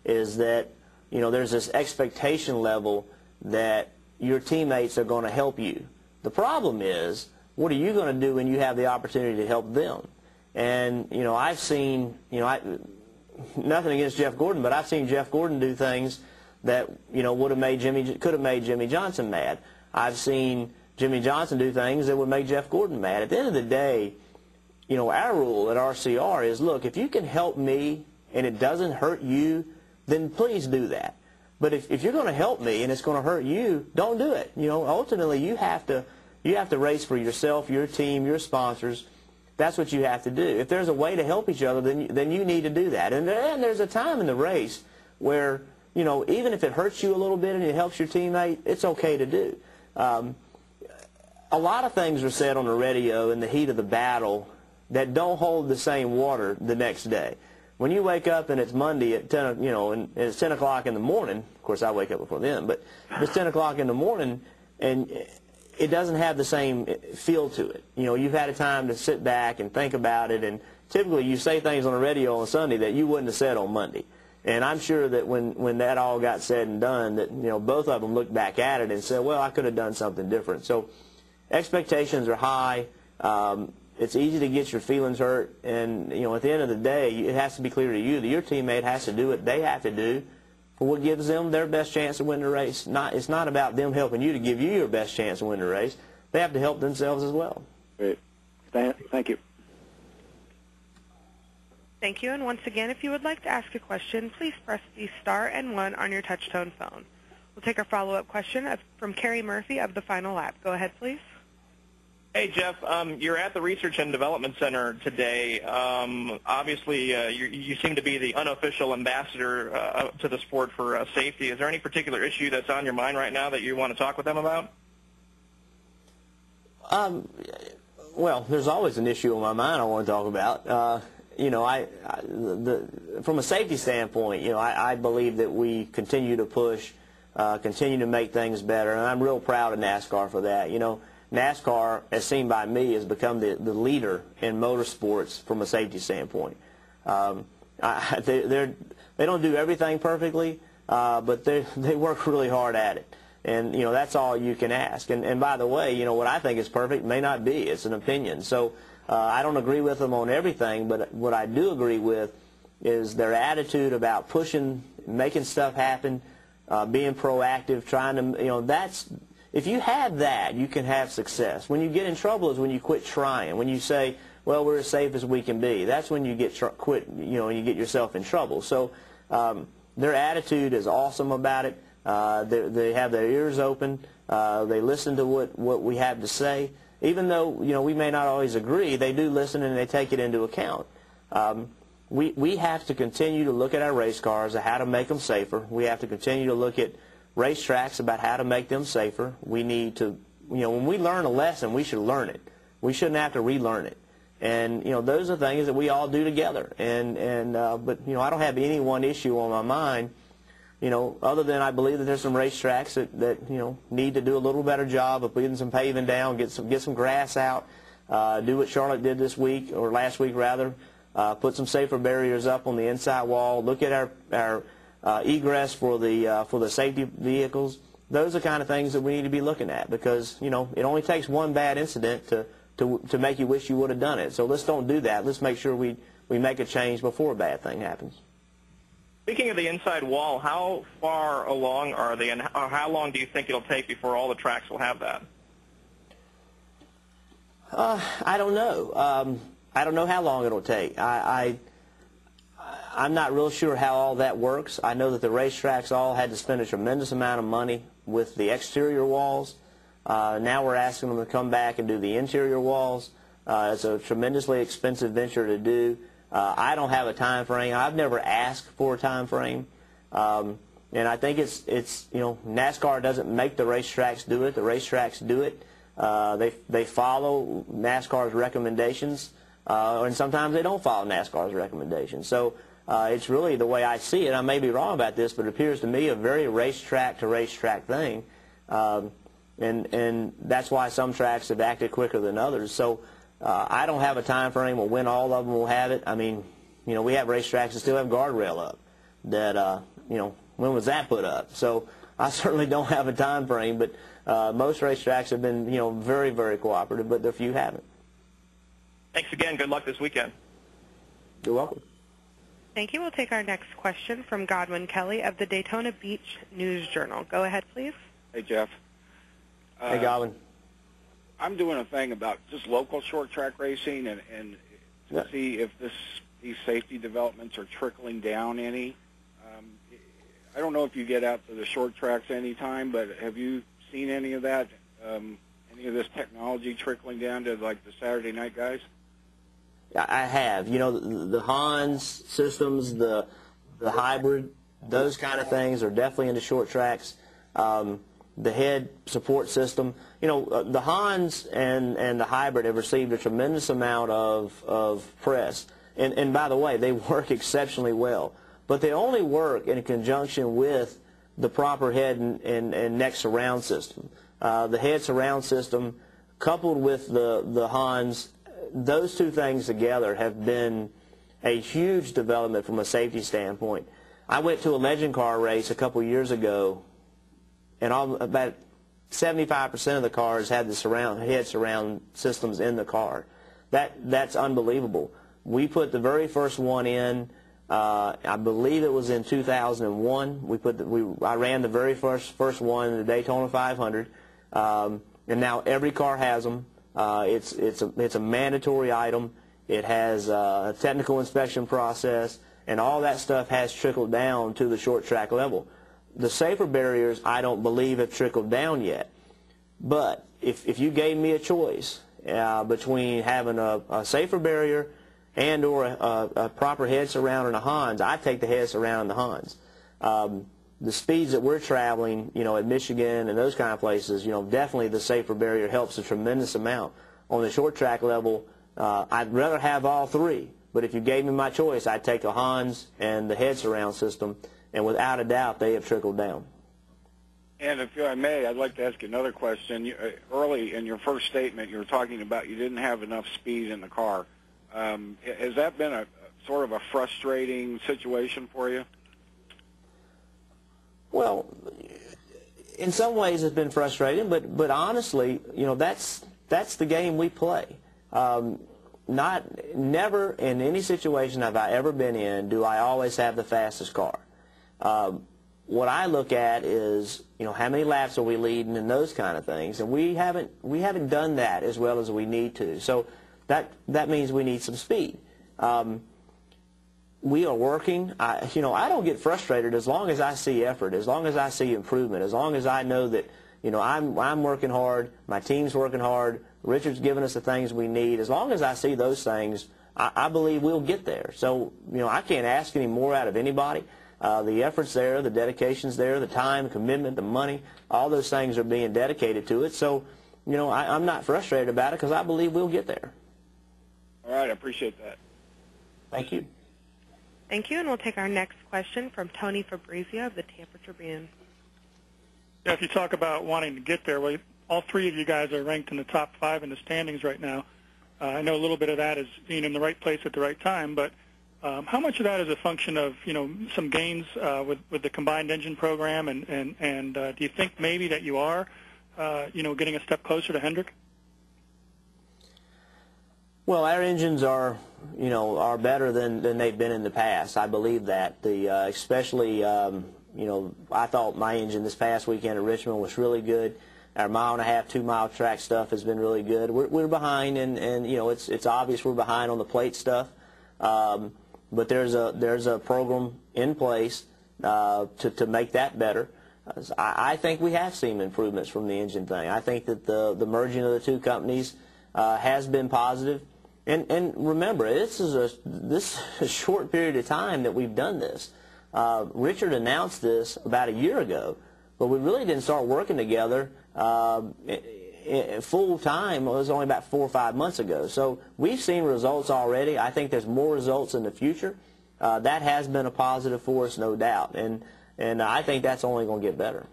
is that, there's this expectation level that your teammates are going to help you. The problem is, what are you going to do when you have the opportunity to help them? And, I've seen, nothing against Jeff Gordon, but I've seen Jeff Gordon do things that, could have made Jimmy Johnson mad. I've seen Jimmy Johnson do things that would make Jeff Gordon mad. At the end of the day, our rule at RCR is, look, if you can help me and it doesn't hurt you, then please do that. But if you're going to help me and it's going to hurt you, don't do it. Ultimately you have to race for yourself, your team, your sponsors. That's what you have to do. If there's a way to help each other, then you need to do that. And there's a time in the race where, even if it hurts you a little bit and it helps your teammate, it's okay to do. A lot of things are said on the radio in the heat of the battle that don't hold the same water the next day. When you wake up and it's Monday at 10, and it's 10 o'clock in the morning, of course I wake up before then, but it's 10 o'clock in the morning and it doesn't have the same feel to it. You've had a time to sit back and think about it, and typically you say things on the radio on Sunday that you wouldn't have said on Monday. And I'm sure that when that all got said and done, that both of them looked back at it and said, well, I could have done something different. So expectations are high. It's easy to get your feelings hurt, and at the end of the day, it has to be clear to you that your teammate has to do what they have to do for what gives them their best chance to win the race. It's not about them helping you to give you your best chance to win the race. They have to help themselves as well. Great. Thank you. Thank you. And once again, if you would like to ask a question, please press the star and 1 on your touch-tone phone. We'll take our follow-up question from Kerry Murphy of the Final Lap. Go ahead, please. Hey, Jeff, you're at the Research and Development Center today. Obviously, you seem to be the unofficial ambassador to the sport for safety. Is there any particular issue that's on your mind right now that you want to talk with them about? Well, there's always an issue on my mind I want to talk about. From a safety standpoint, I believe that we continue to push, continue to make things better, and I'm real proud of NASCAR for that. NASCAR, as seen by me, has become the leader in motorsports from a safety standpoint. They don't do everything perfectly, but they work really hard at it. And, that's all you can ask. And by the way, what I think is perfect may not be. It's an opinion. So I don't agree with them on everything, but what I do agree with is their attitude about pushing, making stuff happen, being proactive, trying to, if you have that, you can have success. When you get in trouble is when you quit trying. When you say, well, we're as safe as we can be, that's when you get you get yourself in trouble. So their attitude is awesome about it. They have their ears open. They listen to what we have to say. Even though we may not always agree, they do listen and they take it into account. We have to continue to look at our race cars and how to make them safer. We have to continue to look at racetracks about how to make them safer. We need to, when we learn a lesson, we should learn it. We shouldn't have to relearn it. And those are things that we all do together. But I don't have any one issue on my mind. Other than I believe that there's some racetracks that need to do a little better job of putting some paving down, get some grass out, do what Charlotte did this week, or last week rather, put some safer barriers up on the inside wall, look at our egress for the safety vehicles. Those are the kind of things that we need to be looking at, because it only takes one bad incident to make you wish you would have done it. So let's don't do that. Let's make sure we make a change before a bad thing happens. Speaking of the inside wall, how far along are they, and how long do you think it'll take before all the tracks will have that? I don't know. I don't know how long it'll take. I'm not real sure how all that works. I know that the racetracks all had to spend a tremendous amount of money with the exterior walls. Now we're asking them to come back and do the interior walls. It's a tremendously expensive venture to do. I don't have a time frame. I've never asked for a time frame. And I think it's NASCAR doesn't make the racetracks do it. The racetracks do it. They follow NASCAR's recommendations, and sometimes they don't follow NASCAR's recommendations. So it's really the way I see it. I may be wrong about this, but it appears to me a very racetrack-to-racetrack thing. And that's why some tracks have acted quicker than others. So I don't have a time frame on when all of them will have it. I mean, we have racetracks that still have guardrail up. that when was that put up? So I certainly don't have a time frame, but most racetracks have been very, very cooperative, but a few haven't. Thanks again. Good luck this weekend. You're welcome. Thank you. We'll take our next question from Godwin Kelly of the Daytona Beach News Journal. Go ahead, please. Hey, Jeff. Hey, Godwin. I'm doing a thing about just local short track racing and to see if these safety developments are trickling down any. I don't know if you get out to the short tracks anytime, but have you seen any of that, any of this technology trickling down to like the Saturday night guys? I have. The Hans systems, the hybrid, those kind of things are definitely into short tracks. The head support system. The Hans and the hybrid have received a tremendous amount of press. And by the way, they work exceptionally well. But they only work in conjunction with the proper head and neck surround system. The head surround system coupled with the Hans, those two things together have been a huge development from a safety standpoint. I went to a legend car race a couple years ago, and about 75% of the cars had the head surround systems in the car. That's unbelievable. We put the very first one in. I believe it was in 2001. I ran the very first one in the Daytona 500, and now every car has them. It's a mandatory item. It has a technical inspection process, and all that stuff has trickled down to the short track level. The safer barriers, I don't believe, have trickled down yet. But if you gave me a choice between having a safer barrier and or a proper head surround and a Hans, I'd take the head surround and the Hans. The speeds that we're traveling, at Michigan and those kind of places, definitely the safer barrier helps a tremendous amount. On the short track level, I'd rather have all three, but if you gave me my choice, I'd take the Hans and the head surround system, and without a doubt, they have trickled down. And if I may, I'd like to ask you another question. Early in your first statement, you were talking about you didn't have enough speed in the car. Has that been a sort of a frustrating situation for you? Well, in some ways it's been frustrating, but honestly, that's the game we play. Never in any situation have I ever been in do I always have the fastest car. What I look at is, how many laps are we leading and those kind of things, and we haven't done that as well as we need to. So that means we need some speed. We are working. I don't get frustrated as long as I see effort, as long as I see improvement, as long as I know that I'm working hard, my team's working hard, Richard's giving us the things we need. As long as I see those things, I believe we'll get there. So I can't ask any more out of anybody. The effort's there, the dedication's there, the time, commitment, the money, all those things are being dedicated to it. So I'm not frustrated about it because I believe we'll get there. All right, I appreciate that. Thank you. Thank you, and we'll take our next question from Tony Fabrizio of the Tampa Tribune. Yeah, if you talk about wanting to get there, well, all three of you guys are ranked in the top 5 in the standings right now. I know a little bit of that is being in the right place at the right time, but how much of that is a function of some gains with the combined engine program, and do you think maybe that you are getting a step closer to Hendrick? Well, our engines are better than they've been in the past. I believe that. Especially, I thought my engine this past weekend at Richmond was really good. Our 1.5-mile, 2-mile track stuff has been really good. We're behind, and it's obvious we're behind on the plate stuff. But there's a program in place to make that better. I think we have seen improvements from the engine thing. I think that the merging of the two companies has been positive. And remember, this is a short period of time that we've done this. Richard announced this about a year ago, but we really didn't start working together full time. It was only about 4 or 5 months ago. So we've seen results already. I think there's more results in the future. That has been a positive for us, no doubt. And I think that's only going to get better.